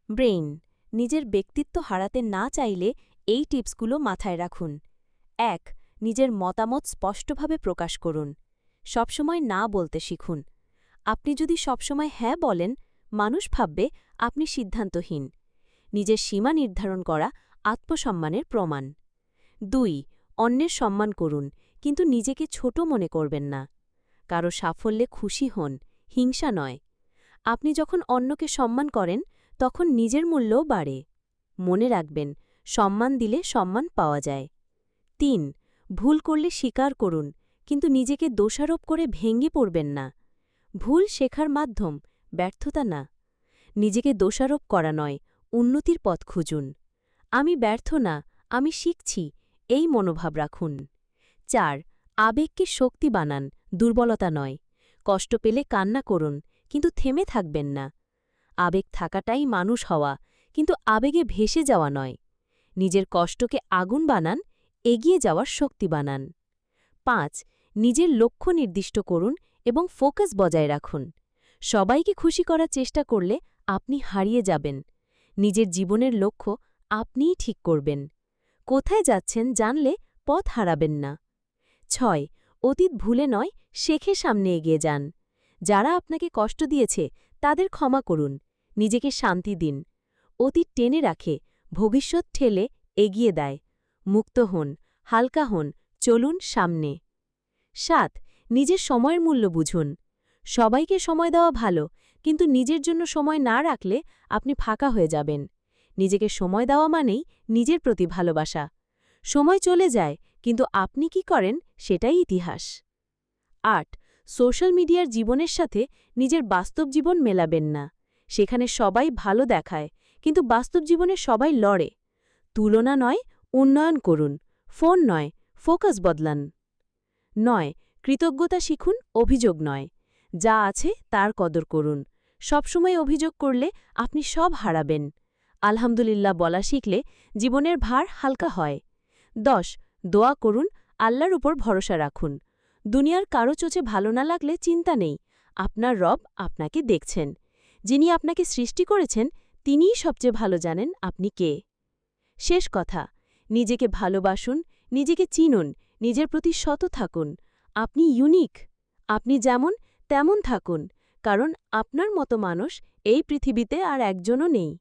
Brain নিজের ব্যক্তিত্ব হারাতে না চাইলে এই টিপসগুলো মাথায় রাখুন। ১. নিজের মতামত স্পষ্টভাবে প্রকাশ করুন। সবসময় না বলতে শিখুন। আপনি যদি সবসময় হ্যাঁ বলেন, মানুষ ভাববে আপনি সিদ্ধান্তহীন। নিজের সীমা নির্ধারণ করা আত্মসম্মানের প্রমাণ। ২. অন্যের সম্মান করুন, কিন্তু নিজেকে ছোট মনে করবেন না। কারো সাফল্যে খুশি হন, হিংসা নয়। আপনি যখন অন্যকে সম্মান করেন, তখন নিজের মূল্যও বাড়ে। মনে রাখবেন, সম্মান দিলে সম্মান পাওয়া যায়। ৩. ভুল করলে স্বীকার করুন, কিন্তু নিজেকে দোষারোপ করে ভেঙে পড়বেন না। ভুল শেখার মাধ্যম, ব্যর্থতা না। নিজেকে দোষারোপ করা নয়, উন্নতির পথ খুঁজুন। আমি ব্যর্থ না, আমি শিখছি, এই মনোভাব রাখুন। ৪. আবেগকে শক্তি বানান, দুর্বলতা নয়। কষ্ট পেলে কান্না করুন, কিন্তু থেমে থাকবেন না। আবেগ থাকাটাই মানুষ হওয়া, কিন্তু আবেগে ভেসে যাওয়া নয়। নিজের কষ্টকে আগুন বানান, এগিয়ে যাওয়ার শক্তি বানান। ৫. নিজের লক্ষ্য নির্দিষ্ট করুন এবং ফোকাস বজায় রাখুন। সবাইকে খুশি করার চেষ্টা করলে আপনি হারিয়ে যাবেন। নিজের জীবনের লক্ষ্য আপনিই ঠিক করবেন। কোথায় যাচ্ছেন জানলে পথ হারাবেন না। ৬. অতীত ভুলে নয়, শেখে সামনে এগিয়ে যান। যারা আপনাকে কষ্ট দিয়েছে তাদের ক্ষমা করুন, নিজেকে শান্তি দিন। অতীত টেনে রাখে, ভবিষ্যৎ ঠেলে এগিয়ে দেয়। মুক্ত হন, হালকা হন, চলুন সামনে। ৭. নিজের সময়ের মূল্য বুঝুন। সবাইকে সময় দেওয়া ভালো, কিন্তু নিজের জন্য সময় না রাখলে আপনি ফাঁকা হয়ে যাবেন। নিজেকে সময় দেওয়া মানেই নিজের প্রতি ভালোবাসা। সময় চলে যায়, কিন্তু আপনি কি করেন সেটাই ইতিহাস। ৮. সোশ্যাল মিডিয়ার জীবনের সাথে নিজের বাস্তব জীবন মেলাবেন না। সেখানে সবাই ভালো দেখায়, কিন্তু বাস্তব জীবনে সবাই লড়ে। তুলনা নয়, উন্নয়ন করুন। ফোন নয়, ফোকাস বদলান। ৯. কৃতজ্ঞতা শিখুন, অভিযোগ নয়। যা আছে তার কদর করুন। সবসময় অভিযোগ করলে আপনি সব হারাবেন। আলহামদুলিল্লাহ বলা শিখলে জীবনের ভার হালকা হয়। ১০. দোয়া করুন, আল্লাহর উপর ভরসা রাখুন। দুনিয়ার কারো চোখে ভালো না লাগলে চিন্তা নেই, আপনার রব আপনাকে দেখছেন। যিনি আপনাকে সৃষ্টি করেছেন তিনিই সবচেয়ে ভালো জানেন আপনি কে। শেষ কথা, নিজেকে ভালোবাসুন, নিজেকে চিনুন, নিজের প্রতি সৎ থাকুন। আপনি ইউনিক। আপনি যেমন তেমন থাকুন, কারণ আপনার মতো মানুষ এই পৃথিবীতে আর একজনও নেই।